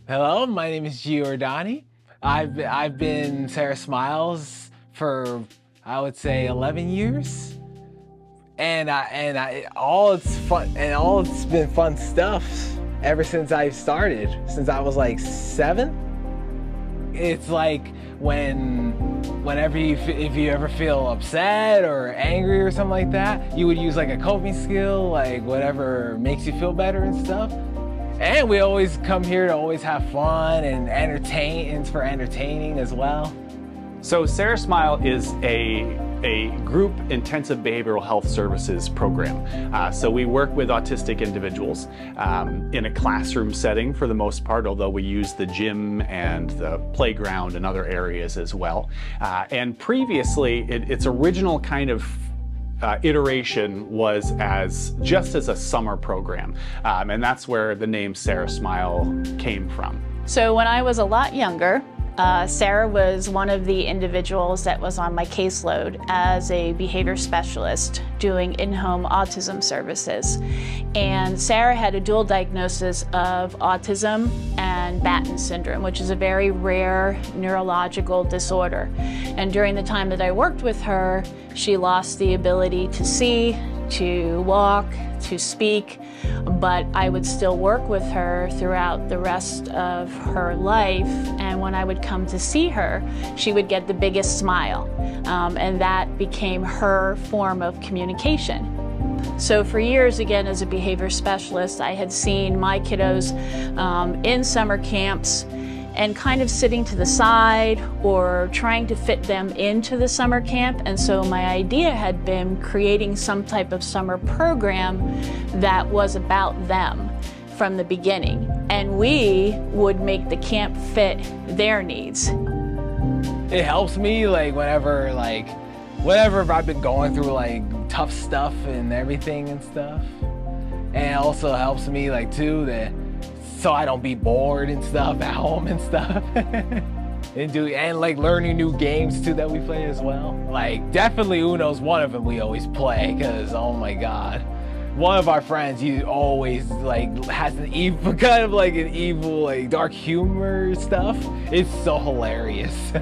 Hello, my name is Giordani. I've been Sarah Smiles for, I would say, 11 years. And all it's been fun stuff ever since I started, since I was like 7. It's like whenever if you ever feel upset or angry or something like that, you would use like a coping skill, like whatever makes you feel better and stuff. And we always come here to always have fun and entertain, and for entertaining as well. So Sarah Smile is a group intensive behavioral health services program. So we work with autistic individuals in a classroom setting for the most part, although we use the gym and the playground and other areas as well. And previously, its original kind of iteration was just as a summer program. And that's where the name Sarah Smile came from. So when I was a lot younger, Sarah was one of the individuals that was on my caseload as a behavior specialist doing in-home autism services. And Sarah had a dual diagnosis of autism and Batten syndrome, which is a very rare neurological disorder. And during the time that I worked with her, she lost the ability to see, to walk, to speak, but I would still work with her throughout the rest of her life. And when I would come to see her, she would get the biggest smile. And that became her form of communication. So for years, again, as a behavior specialist, I had seen my kiddos in summer camps and kind of sitting to the side or trying to fit them into the summer camp. And so my idea had been creating some type of summer program that was about them from the beginning. And we would make the camp fit their needs. It helps me like whenever I've been going through like tough stuff and everything and stuff. And it also helps me like too that so I don't be bored and stuff at home and stuff. and like learning new games too that we play as well. Like definitely Uno's one of them we always play, because oh my god. One of our friends, he always like has an evil, kind of like an evil, like dark humor stuff. It's so hilarious.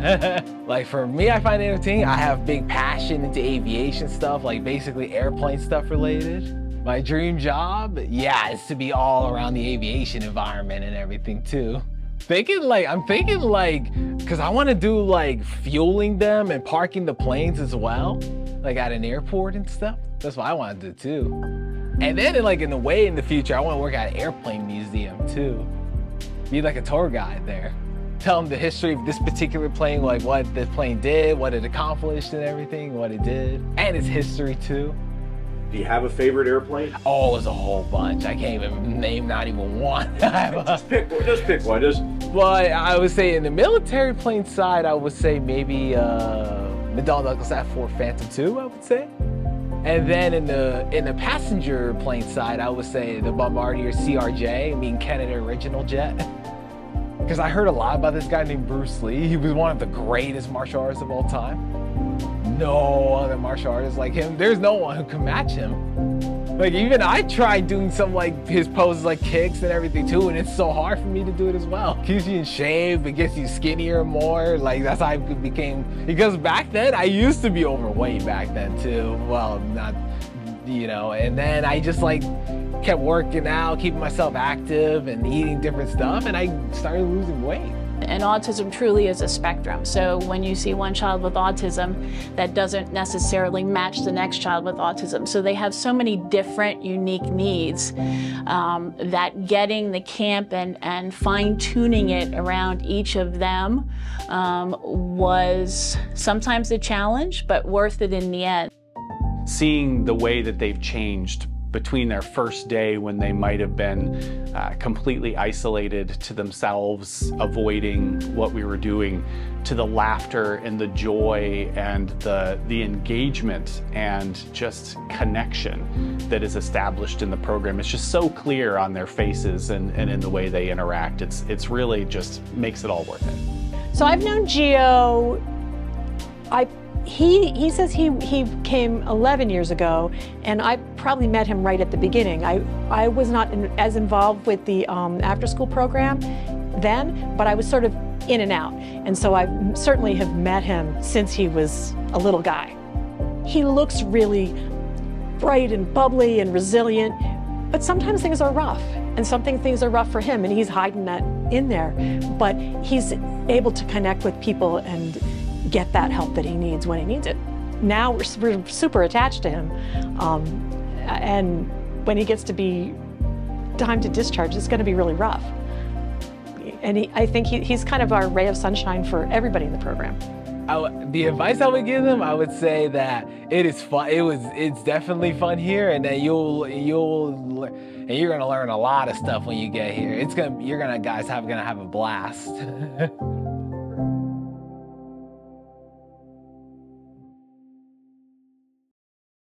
Like for me, I find it entertaining. I have big passion into aviation stuff, like basically airplane stuff related. My dream job, yeah, is to be all around the aviation environment and everything too. I'm thinking like, cause I want to do like fueling them and parking the planes as well, like at an airport and stuff. That's what I want to do too. And then in the future, I want to work at an airplane museum too. Be like a tour guide there. Tell them the history of this particular plane, like what the plane did, what it accomplished and everything, what it did, and its history too. Do you have a favorite airplane? Oh, there's a whole bunch. I can't even name not even one. Just pick one. But I would say in the military plane side, I would say maybe McDonnell Douglas F4 Phantom II, I would say. And then in the passenger plane side, I would say the Bombardier CRJ, meaning Canada Original Jet. Because I heard a lot about this guy named Bruce Lee. He was one of the greatest martial artists of all time. No other martial artist like him. There's no one who can match him. Like even I tried doing some like his poses like kicks and everything too, and it's so hard for me to do it as well. Keeps you in shape, it gets you skinnier more. Like that's how I became, because back then I used to be overweight back then too. Well, not, you know, and then I just like kept working out, keeping myself active and eating different stuff, and I started losing weight. And autism truly is a spectrum. So when you see one child with autism, that doesn't necessarily match the next child with autism. So they have so many different unique needs that getting the camp and fine-tuning it around each of them was sometimes a challenge, but worth it in the end. Seeing the way that they've changed between their first day when they might have been completely isolated to themselves, avoiding what we were doing, to the laughter and the joy and the engagement and just connection that is established in the program. It's just so clear on their faces and in the way they interact. It's really just makes it all worth it. So I've known Gio, I He says he came 11 years ago, and I probably met him right at the beginning. I was not as involved with the after-school program then, but I was sort of in and out. And so I certainly have met him since he was a little guy. He looks really bright and bubbly and resilient, but sometimes things are rough, and things are rough for him, and he's hiding that in there. But he's able to connect with people and get that help that he needs when he needs it. Now we're super attached to him, and when he gets to be time to discharge, it's going to be really rough. And I think he's kind of our ray of sunshine for everybody in the program. The advice I would give them, I would say that it is fun. It's definitely fun here, and that you're gonna learn a lot of stuff when you get here. You're gonna have a blast.